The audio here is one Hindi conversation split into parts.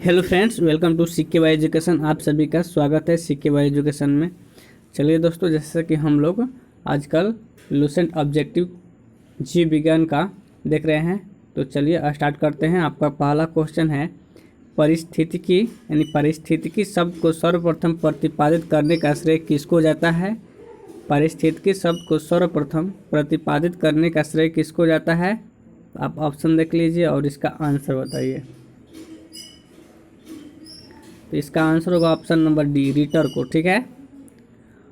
Hello friends, welcome to CK Y education. आप सभी का स्वागत है सीके वाई एजुकेशन में। चलिए दोस्तों, जैसे कि हम लोग आजकल लुसेंट ऑब्जेक्टिव जीव विज्ञान का देख रहे हैं, तो चलिए स्टार्ट करते हैं। आपका पहला क्वेश्चन है, पारिस्थितिकी शब्द को सर्वप्रथम प्रतिपादित करने का श्रेय किसको जाता है? पारिस्थितिकी शब्द को सर्वप्रथम प्रतिपादित करने का श्रेय किसको जाता है? आप ऑप्शन देख लीजिए और इसका आंसर बताइए। तो इसका आंसर होगा ऑप्शन नंबर डी, रिटर को। ठीक है।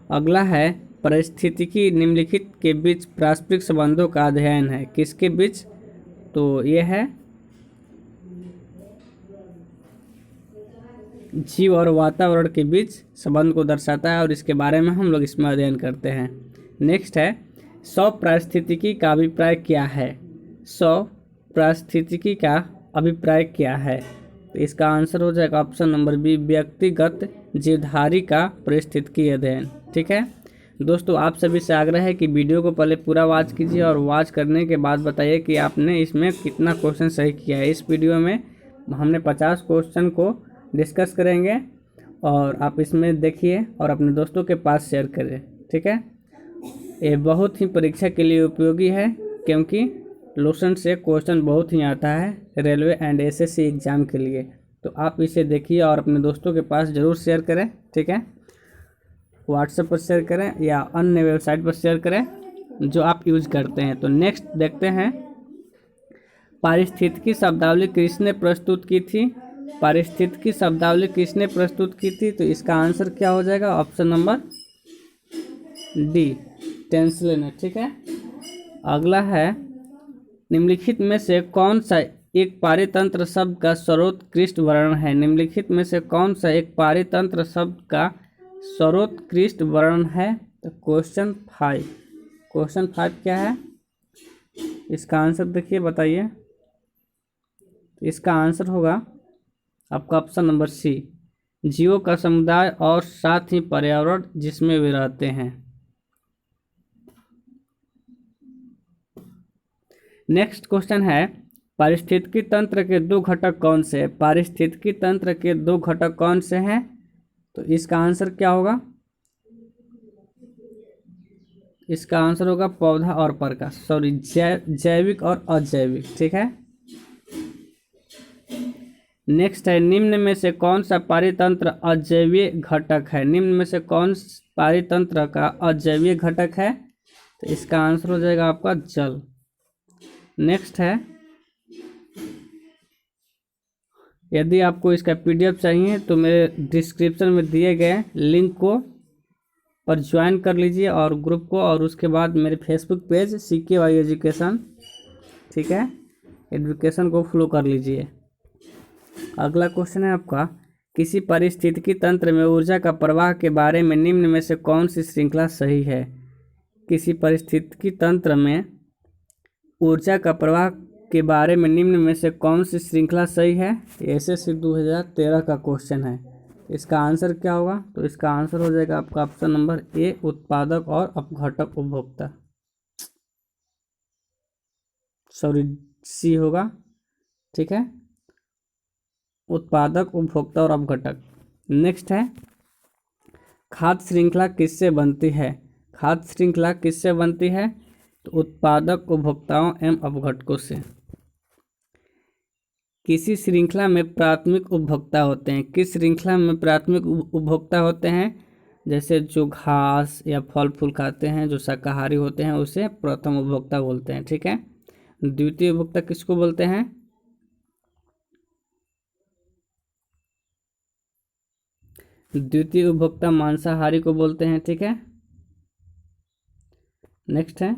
अगला है, पारिस्थितिकी निम्नलिखित के बीच पारस्परिक संबंधों का अध्ययन है। किसके बीच? तो ये है जीव और वातावरण के बीच संबंध को दर्शाता है और इसके बारे में हम लोग इसमें अध्ययन करते हैं। नेक्स्ट है, सौ पारिस्थितिकी का अभिप्राय क्या है? सौ पारिस्थितिकी का अभिप्राय क्या है? तो इसका आंसर हो जाएगा ऑप्शन नंबर बी, व्यक्तिगत जीवधारी का पारिस्थितिकी अध्ययन। ठीक है दोस्तों, आप सभी से आग्रह है कि वीडियो को पहले पूरा वॉच कीजिए और वॉच करने के बाद बताइए कि आपने इसमें कितना क्वेश्चन सही किया है। इस वीडियो में हमने 50 क्वेश्चन को डिस्कस करेंगे और आप इसमें देखिए और अपने दोस्तों के पास शेयर करें। ठीक है, ये बहुत ही परीक्षा के लिए उपयोगी है क्योंकि लुसेंट से क्वेश्चन बहुत ही आता है रेलवे एंड एसएससी एग्ज़ाम के लिए। तो आप इसे देखिए और अपने दोस्तों के पास ज़रूर शेयर करें। ठीक है, व्हाट्सएप पर शेयर करें या अन्य वेबसाइट पर शेयर करें जो आप यूज करते हैं। तो नेक्स्ट देखते हैं, पारिस्थितिकी शब्दावली किसने प्रस्तुत की थी? पारिस्थितिकी शब्दावली किसने प्रस्तुत की थी? तो इसका आंसर क्या हो जाएगा? ऑप्शन नंबर डी, टेंसले ने। ठीक है। अगला है, निम्नलिखित में से कौन सा एक पारितंत्र शब्द का सर्वोत्कृष्ट वर्णन है? निम्नलिखित में से कौन सा एक पारितंत्र शब्द का सर्वोत्कृष्ट वर्णन है? तो क्वेश्चन 5 क्या है? इसका आंसर देखिए, बताइए। इसका आंसर होगा आपका ऑप्शन नंबर सी, जीवों का समुदाय और साथ ही पर्यावरण जिसमें वे रहते हैं। नेक्स्ट क्वेश्चन है, पारिस्थितिकी तंत्र के दो घटक कौन से हैं? पारिस्थितिकी तंत्र के दो घटक कौन से हैं? तो इसका आंसर क्या होगा? इसका आंसर होगा पौधा और प्रकाश, जैविक और अजैविक। ठीक है। नेक्स्ट है, निम्न में से कौन सा पारितंत्र अजैवीय घटक है? निम्न में से कौन पारितंत्र का अजैवीय घटक है? तो इसका आंसर हो जाएगा आपका जल। नेक्स्ट है, यदि आपको इसका पीडीएफ चाहिए तो मेरे डिस्क्रिप्शन में दिए गए लिंक को पर ज्वाइन कर लीजिए और ग्रुप को, और उसके बाद मेरे Facebook page CK Y education, ठीक है, एजुकेशन को फॉलो कर लीजिए। अगला क्वेश्चन है आपका, किसी पारिस्थितिकी तंत्र में ऊर्जा का प्रवाह के बारे में निम्न में से कौन सी श्रृंखला सही है? किसी पारिस्थितिकी तंत्र में ऊर्जा का प्रवाह के बारे में निम्न में से कौन सी श्रृंखला सही है? एसएससी 2013 का क्वेश्चन है। इसका आंसर क्या होगा? तो इसका आंसर हो जाएगा आपका ऑप्शन नंबर ए, उत्पादक और अपघटक उपभोक्ता। सॉरी, सी होगा। ठीक है, उत्पादक, उपभोक्ता और अपघटक। नेक्स्ट है, खाद्य श्रृंखला किससे बनती है? खाद्य श्रृंखला किससे बनती है? तो उत्पादक, उपभोक्ताओं एवं अपघटकों से। किसी श्रृंखला में प्राथमिक उपभोक्ता होते हैं। किस श्रृंखला में प्राथमिक उपभोक्ता होते हैं? जैसे जो घास या फल फूल खाते हैं, जो शाकाहारी होते हैं, उसे प्रथम उपभोक्ता बोलते हैं। ठीक है। द्वितीय उपभोक्ता किसको बोलते हैं? द्वितीय उपभोक्ता मांसाहारी को बोलते हैं। ठीक है। नेक्स्ट है,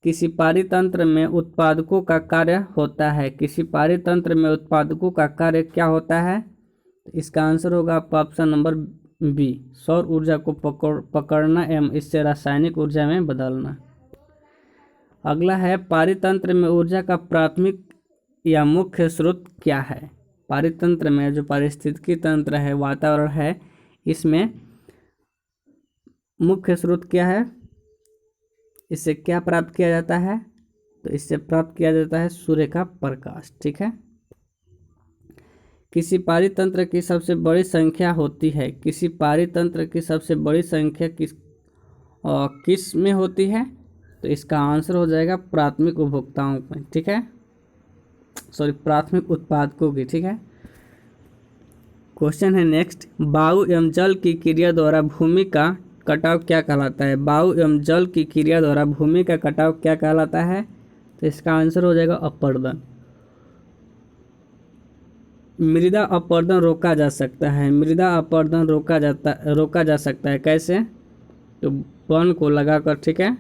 किसी पारितंत्र में उत्पादकों का कार्य होता है। किसी पारितंत्र में उत्पादकों का कार्य क्या होता है? तो इसका आंसर होगा आपका ऑप्शन नंबर बी, सौर ऊर्जा को पकड़ना एवं इससे रासायनिक ऊर्जा में बदलना। अगला है, पारितंत्र में ऊर्जा का प्राथमिक या मुख्य स्रोत क्या है? पारितंत्र में, जो पारिस्थितिकी तंत्र है, वातावरण है, इसमें मुख्य स्रोत क्या है? इससे क्या प्राप्त किया जाता है? तो इससे प्राप्त किया जाता है सूर्य का प्रकाश। ठीक है। किसी पारितंत्र की सबसे बड़ी संख्या होती है, किसी पारितंत्र की सबसे बड़ी संख्या किस में होती है? तो इसका आंसर हो जाएगा प्राथमिक उपभोक्ताओं में। ठीक है, सॉरी, प्राथमिक उत्पादकों की। ठीक है। क्वेश्चन है नेक्स्ट, वायु एवं जल की क्रिया द्वारा भूमि का कटाव क्या कहलाता है? वायु एवं जल की क्रिया द्वारा भूमि का कटाव क्या कहलाता है? तो इसका आंसर हो जाएगा अपरदन। मृदा अपरदन रोका जा सकता है, मृदा अपरदन रोका जा सकता है। कैसे? तो वन को लगाकर। ठीक है।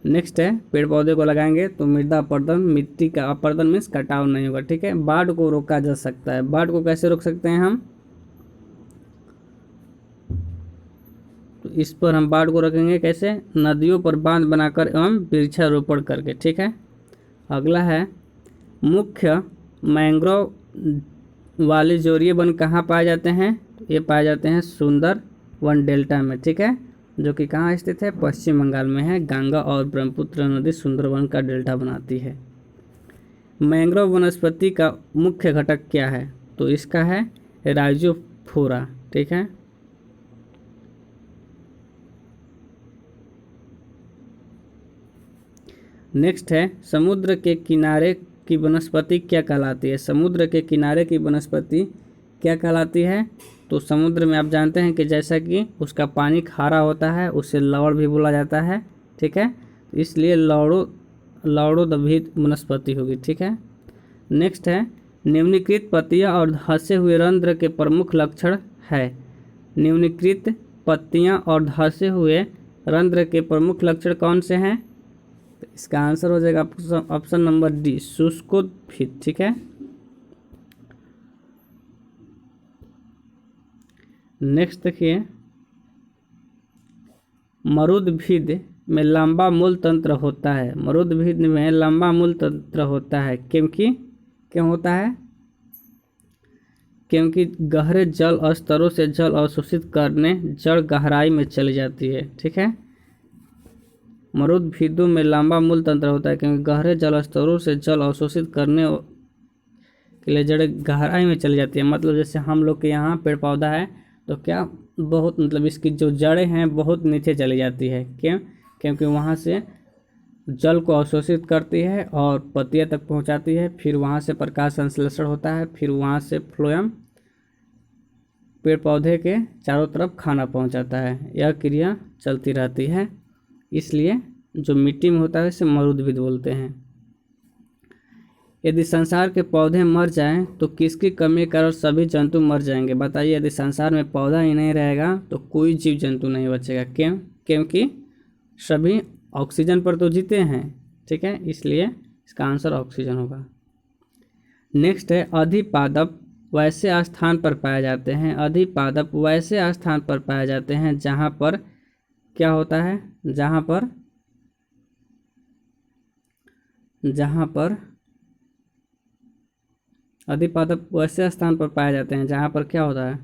नेक्स्ट है, पेड़ पौधे को लगाएंगे तो मृदा अपरदन, मिट्टी का अपरदन मीन्स कटाव नहीं होगा। ठीक है। बाढ़ को रोका जा सकता है। बाढ़ को कैसे रोक सकते हैं हम? तो इस पर हम बाढ़ को रोकेंगे कैसे? नदियों पर बांध बनाकर एवं वृक्षारोपण करके। ठीक है। अगला है, मुख्य मैंग्रोव वाले जोरीय वन कहाँ पाए जाते हैं? ये पाए जाते हैं सुंदर वन डेल्टा में। ठीक है, जो कि कहाँ स्थित है? पश्चिम बंगाल में है। गंगा और ब्रह्मपुत्र नदी सुंदरवन का डेल्टा बनाती है। मैंग्रोव वनस्पति का मुख्य घटक क्या है? तो इसका है राइजोफोरा। ठीक है। नेक्स्ट है, समुद्र के किनारे की वनस्पति क्या कहलाती है? समुद्र के किनारे की वनस्पति क्या कहलाती है? तो समुद्र में आप जानते हैं कि जैसा कि उसका पानी खारा होता है, उसे लवण भी बोला जाता है। ठीक है, इसलिए लवणोद्भिद वनस्पति होगी। ठीक है। नेक्स्ट है, निम्नलिखित पत्तियां और धंसे हुए रंध्र के प्रमुख लक्षण है। निम्नलिखित पत्तियां और धंसे हुए रंध्र के प्रमुख लक्षण कौन से हैं? तो इसका आंसर हो जाएगा ऑप्शन नंबर डी, शुष्कोद्भिद। ठीक है। नेक्स्ट देखिए, मरुद्भिद में लंबा मूल तंत्र होता है। मरुद्भिद में लंबा मूल तंत्र होता है क्यों होता है? क्योंकि गहरे जल स्तरों से जल अवशोषित करने जड़ गहराई में चली जाती है। ठीक है। मरुद्भिदों में लंबा मूल तंत्र होता है क्योंकि गहरे जल स्तरों से जल अवशोषित करने के लिए जड़ें गहराई में चली जाती है। मतलब जैसे हम लोग के यहाँ पेड़ पौधा है तो क्या बहुत, मतलब इसकी जो जड़ें हैं बहुत नीचे चली जाती है। क्यों? क्योंकि वहाँ से जल को अवशोषित करती है और पत्तियाँ तक पहुँचाती है, फिर वहाँ से प्रकाश संश्लेषण होता है, फिर वहाँ से फ्लोएम पेड़ पौधे के चारों तरफ खाना पहुँचाता है। यह क्रिया चलती रहती है, इसलिए जो मिट्टी में होता है इसे मरुद्भिद बोलते हैं। यदि संसार के पौधे मर जाएं तो किसकी कमी के कारण सभी जंतु मर जाएंगे? बताइए, यदि संसार में पौधा ही नहीं रहेगा तो कोई जीव जंतु नहीं बचेगा। क्यों? क्योंकि सभी ऑक्सीजन पर तो जीते हैं। ठीक है, इसलिए इसका आंसर ऑक्सीजन होगा। नेक्स्ट है, अधिपादप वैसे स्थान पर पाए जाते हैं। अधिपादप वैसे स्थान पर पाए जाते हैं जहाँ पर क्या होता है? जहाँ पर अधिपादप वैसे स्थान पर पाए जाते हैं जहाँ पर क्या होता है?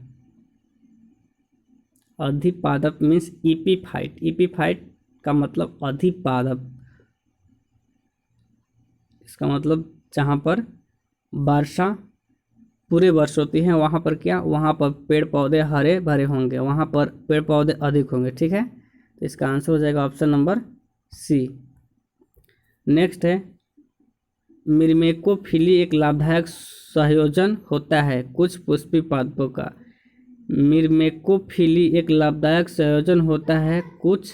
अधिपादप मीन्स इपीफाइट। इपीफाइट का मतलब अधिपादप, इसका मतलब जहाँ पर वर्षा पूरे वर्ष होती है वहाँ पर क्या? वहाँ पर पेड़ पौधे हरे भरे होंगे, वहाँ पर पेड़ पौधे अधिक होंगे। ठीक है, तो इसका आंसर हो जाएगा ऑप्शन नंबर सी। नेक्स्ट है, मिर्मेकोफिली एक लाभदायक संयोजन होता है कुछ पुष्पी पादपों का। मिर्मेकोफिली एक लाभदायक संयोजन होता है कुछ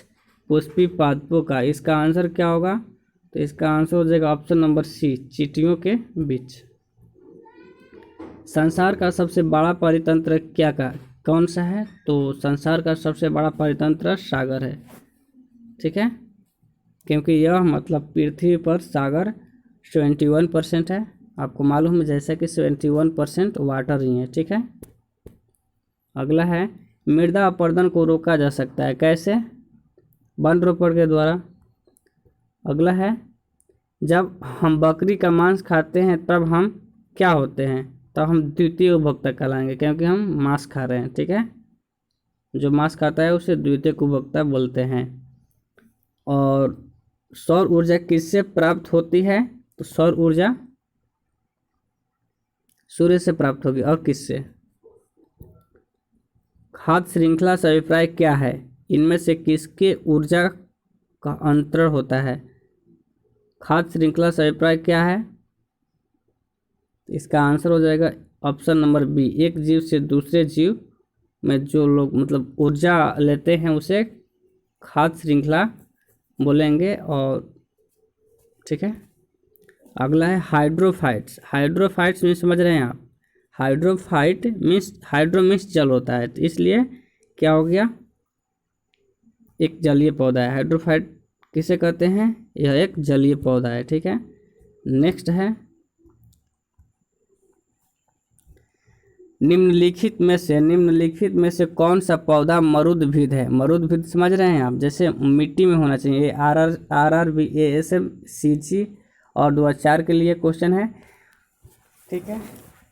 पुष्पी पादपों का। इसका आंसर क्या होगा? तो इसका आंसर हो जाएगा ऑप्शन नंबर सी, चींटियों के बीच। संसार का सबसे बड़ा परितंत्र कौन सा है? तो संसार का सबसे बड़ा परितंत्र सागर है। ठीक है, क्योंकि यह मतलब पृथ्वी पर सागर 71% है। आपको मालूम है जैसा कि 71% वाटर ही है। ठीक है। अगला है, मृदा अपरदन को रोका जा सकता है कैसे? वन रोपण के द्वारा। अगला है, जब हम बकरी का मांस खाते हैं तब हम क्या होते हैं? तब हम द्वितीय उपभोक्ता कहलाएंगे क्योंकि हम मांस खा रहे हैं। ठीक है, जो मांस खाता है उसे द्वितीय उपभोक्ता बोलते हैं। और सौर ऊर्जा किससे प्राप्त होती है? तो सौर ऊर्जा सूर्य से प्राप्त होगी। और किससे? खाद्य श्रृंखला से अभिप्राय क्या है? इनमें से किसके ऊर्जा का अंतरण होता है? खाद्य श्रृंखला से अभिप्राय क्या है? इसका आंसर हो जाएगा ऑप्शन नंबर बी, एक जीव से दूसरे जीव में जो लोग मतलब ऊर्जा लेते हैं उसे खाद्य श्रृंखला बोलेंगे। और ठीक है, अगला है हाइड्रोफाइट्स। हाइड्रोफाइट्स मीन्स समझ रहे हैं आप? हाइड्रोफाइट मीन्स हाइड्रो मीन्स जल होता है, तो इसलिए क्या हो गया, एक जलीय पौधा है। हाइड्रोफाइट किसे कहते हैं? यह एक जलीय पौधा है। ठीक है, नेक्स्ट है निम्नलिखित में से कौन सा पौधा मरुद्भिद है? मरुद्भिद समझ रहे हैं आप? जैसे मिट्टी में होना चाहिए। R B S M C G और 2004 के लिए क्वेश्चन है। ठीक है,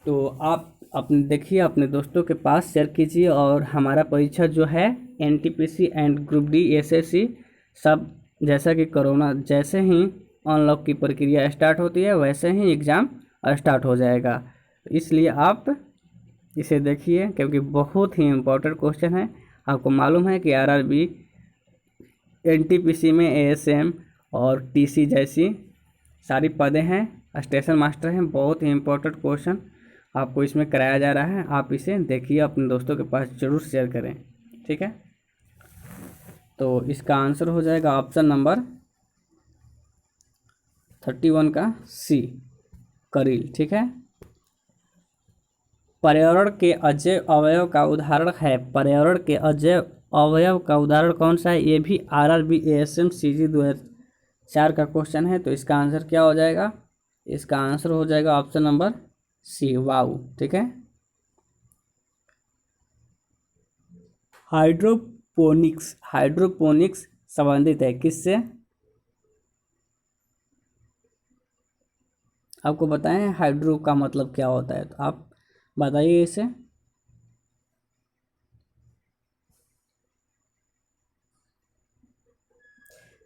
तो आप अपने देखिए, अपने दोस्तों के पास शेयर कीजिए। और हमारा परीक्षा जो है NTPC and group D SSC सब, जैसा कि कोरोना जैसे ही अनलॉक की प्रक्रिया स्टार्ट होती है वैसे ही एग्ज़ाम स्टार्ट हो जाएगा। इसलिए आप इसे देखिए, क्योंकि बहुत ही इम्पोर्टेंट क्वेश्चन है। आपको मालूम है कि आरआरबी एनटीपीसी में एएसएम और टीसी जैसी सारी पदें हैं, स्टेशन मास्टर हैं। बहुत ही इम्पोर्टेंट क्वेश्चन आपको इसमें कराया जा रहा है। आप इसे देखिए, अपने दोस्तों के पास ज़रूर शेयर करें। ठीक है, तो इसका आंसर हो जाएगा ऑप्शन नंबर 31 का सी, करील। ठीक है, पर्यावरण के अजैव अवयव का उदाहरण है। पर्यावरण के अजैव अवयव का उदाहरण कौन सा है? ये भी आरआरबी एएसएम सीजी 2004 का क्वेश्चन है। तो इसका आंसर क्या हो जाएगा? इसका आंसर हो जाएगा ऑप्शन नंबर सी, वायु। ठीक है, हाइड्रोपोनिक्स संबंधित है किससे? आपको बताएं हाइड्रो का मतलब क्या होता है, तो आप बताइए इसे।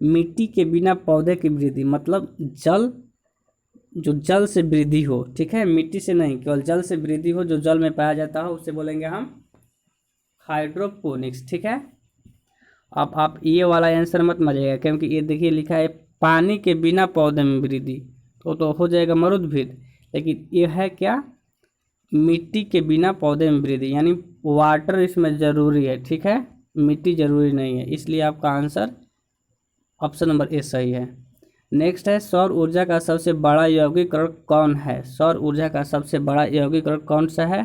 मिट्टी के बिना पौधे की वृद्धि, मतलब जल, जो जल से वृद्धि हो। ठीक है, मिट्टी से नहीं, केवल जल से वृद्धि हो, जो जल में पाया जाता हो, उससे बोलेंगे हम हाइड्रोपोनिक्स। ठीक है, अब आप ये वाला आंसर मत मारिएगा, क्योंकि ये देखिए लिखा है पानी के बिना पौधे में वृद्धि, तो हो जाएगा मरुद्भिद। लेकिन ये है क्या? मिट्टी के बिना पौधे में वृद्धि, यानी वाटर इसमें ज़रूरी है। ठीक है, मिट्टी ज़रूरी नहीं है, इसलिए आपका आंसर ऑप्शन नंबर ए सही है। नेक्स्ट है सौर ऊर्जा का सबसे बड़ा यौगिकरण कौन है? सौर ऊर्जा का सबसे बड़ा यौगिकरण कौन सा है?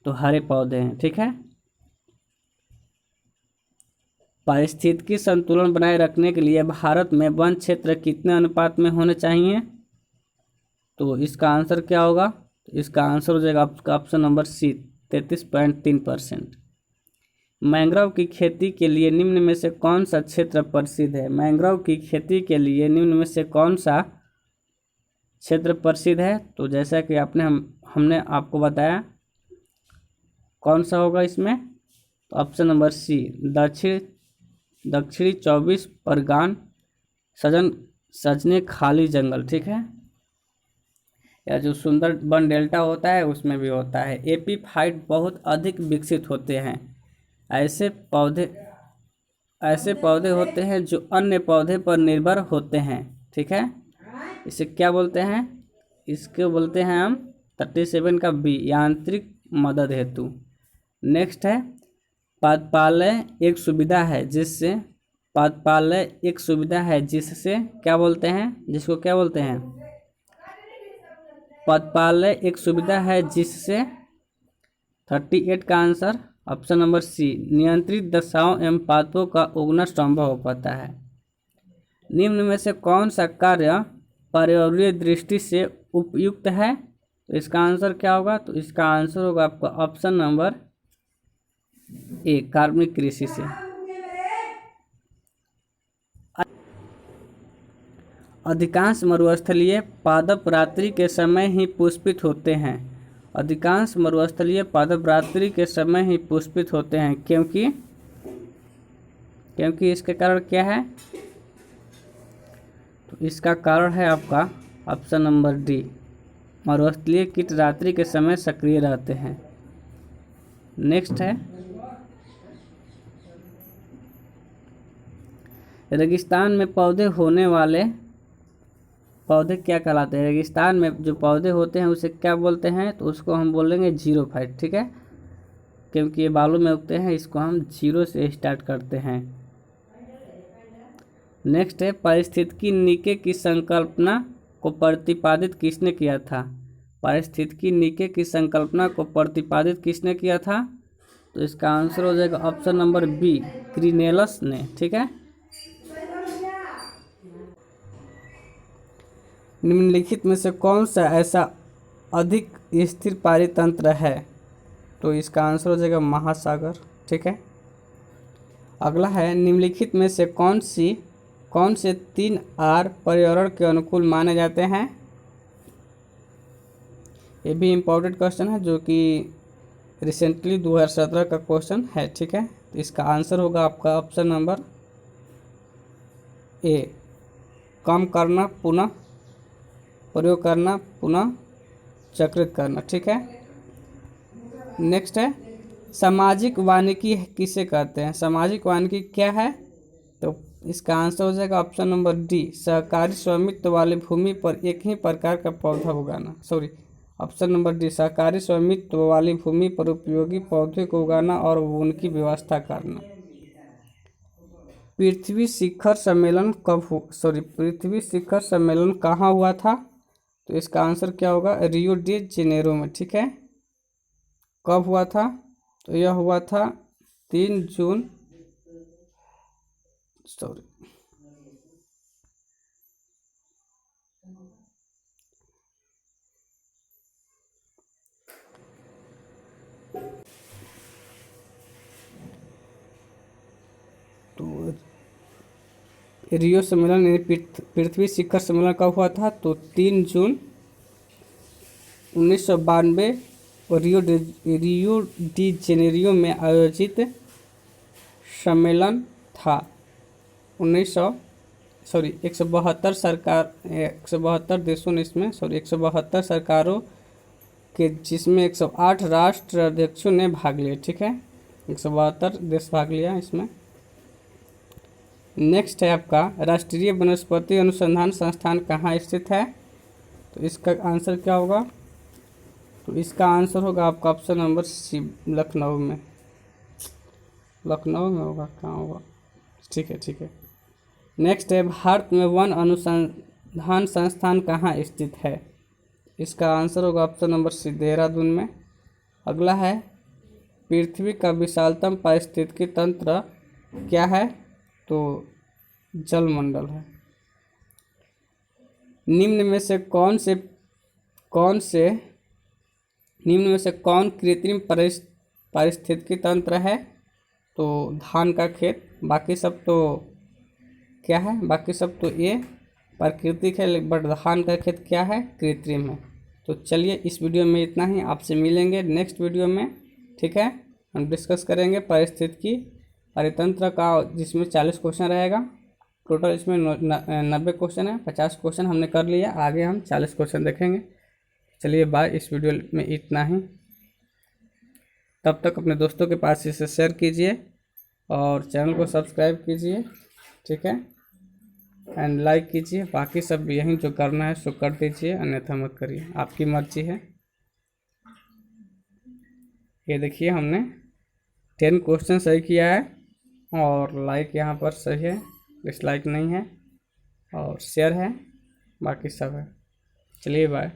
तो हरे पौधे हैं। ठीक है, पारिस्थितिकी संतुलन बनाए रखने के लिए भारत में वन क्षेत्र कितने अनुपात में होने चाहिए? तो इसका आंसर क्या होगा? इसका आंसर हो जाएगा आपका ऑप्शन नंबर सी, 33.3%। मैंग्रोव की खेती के लिए निम्न में से कौन सा क्षेत्र प्रसिद्ध है? मैंग्रोव की खेती के लिए निम्न में से कौन सा क्षेत्र प्रसिद्ध है? तो जैसा कि हमने आपको बताया, कौन सा होगा इसमें? तो ऑप्शन नंबर सी, दक्षिणी 24 परगान सजने खाली जंगल। ठीक है, या जो सुंदरबन डेल्टा होता है उसमें भी होता है। एपीफाइट बहुत अधिक विकसित होते हैं। ऐसे पौधे होते हैं जो अन्य पौधे पर निर्भर होते हैं। ठीक है, इसे क्या बोलते हैं? इसको बोलते हैं हम 37 का बी, यांत्रिक मदद हेतु। नेक्स्ट है पादपालय एक सुविधा है जिससे क्या बोलते हैं? जिसको क्या बोलते हैं? पादपालय एक सुविधा है जिससे 38 का आंसर ऑप्शन नंबर सी, नियंत्रित दशाओं एवं पादपों का उगना संभव हो पाता है। निम्न में से कौन सा कार्य पर्यावरणीय दृष्टि से उपयुक्त है? तो इसका आंसर क्या होगा? तो इसका आंसर होगा आपका ऑप्शन नंबर ए, कार्बनिक कृषि से। अधिकांश मरुस्थलीय पादप रात्रि के समय ही पुष्पित होते हैं। अधिकांश मरुस्थलीय पादप रात्रि के समय ही पुष्पित होते हैं, क्योंकि इसके कारण क्या है? तो इसका कारण है आपका ऑप्शन नंबर डी, मरुस्थलीय कीट रात्रि के समय सक्रिय रहते हैं। नेक्स्ट है, रेगिस्तान में पौधे होने वाले पौधे क्या कहलाते हैं? रेगिस्तान में जो पौधे होते हैं उसे क्या बोलते हैं? तो उसको हम बोलेंगे जीरोफाइट, ठीक है, क्योंकि ये बालू में उगते हैं, इसको हम जीरो से स्टार्ट करते हैं। नेक्स्ट है, पारिस्थितिकी नीके की संकल्पना को प्रतिपादित किसने किया था? पारिस्थितिकी नीके की संकल्पना को प्रतिपादित किसने किया था? तो इसका आंसर हो जाएगा ऑप्शन नंबर बी, ग्रीनेलस ने, ठीक है। निम्नलिखित में से कौन सा ऐसा अधिक स्थिर पारितंत्र है? तो इसका आंसर हो जाएगा महासागर, ठीक है। अगला है, निम्नलिखित में से कौन से 3 आर पर्यावरण के अनुकूल माने जाते हैं? ये भी इम्पोर्टेंट क्वेश्चन है जो कि रिसेंटली 2017 का क्वेश्चन है, ठीक है। तो इसका आंसर होगा आपका ऑप्शन नंबर ए, कम करना, पुनः प्रयोग करना, पुनः चक्रित करना, ठीक है। नेक्स्ट है, सामाजिक वानिकी किसे कहते हैं? सामाजिक वानिकी क्या है? तो इसका आंसर हो जाएगा ऑप्शन नंबर डी, सहकारी स्वामित्व वाली भूमि पर एक ही प्रकार का पौधा उगाना। ऑप्शन नंबर डी, सहकारी स्वामित्व वाली भूमि पर उपयोगी पौधे को उगाना और उनकी व्यवस्था करना। पृथ्वी शिखर सम्मेलन पृथ्वी शिखर सम्मेलन कहाँ हुआ था? तो इसका आंसर क्या होगा? रियो डी जेनेरो में, ठीक है। कब हुआ था? तो यह हुआ था 3 जून तो रियो सम्मेलन यानी पृथ्वी शिखर सम्मेलन कब हुआ था? तो 3 जून 1992 और रियो डी जेनेरियो में आयोजित सम्मेलन था। 172 देशों ने इसमें 172 सरकारों के, जिसमें 108 राष्ट्र अध्यक्षों ने भाग लिया, ठीक है। 172 देश भाग लिया इसमें। नेक्स्ट है आपका, राष्ट्रीय वनस्पति अनुसंधान संस्थान कहाँ स्थित है? तो इसका आंसर क्या होगा? तो इसका आंसर होगा आपका ऑप्शन नंबर सी, लखनऊ में। लखनऊ में होगा, कहाँ होगा? ठीक है। नेक्स्ट है, भारत में वन अनुसंधान संस्थान कहाँ स्थित है? इसका आंसर होगा ऑप्शन नंबर सी, देहरादून में। अगला है, पृथ्वी का विशालतम पारिस्थितिकी तंत्र क्या है? तो जलमंडल है। निम्न में से कौन कृत्रिम पारिस्थितिकी तंत्र है? तो धान का खेत। बाकी सब तो क्या है? बाकी सब तो ये प्राकृतिक है, बट धान का खेत क्या है? कृत्रिम है। तो चलिए, इस वीडियो में इतना ही। आपसे मिलेंगे नेक्स्ट वीडियो में, ठीक है। हम डिस्कस करेंगे पारिस्थितिकी परितंत्र का, जिसमें 40 क्वेश्चन रहेगा। टोटल इसमें 90 क्वेश्चन है, 50 क्वेश्चन हमने कर लिया, आगे हम 40 क्वेश्चन देखेंगे। चलिए बाय, इस वीडियो में इतना ही। तब तक अपने दोस्तों के पास इसे शेयर कीजिए और चैनल को सब्सक्राइब कीजिए, ठीक है, एंड लाइक कीजिए। बाकी सब यही जो करना है सो कर दीजिए, अन्यथा मत करिए, आपकी मर्जी है। ये देखिए, हमने 10 क्वेश्चन सही किया है और लाइक यहाँ पर सही है, डिसलाइक नहीं है और शेयर है, बाकी सब है। चलिए बाय।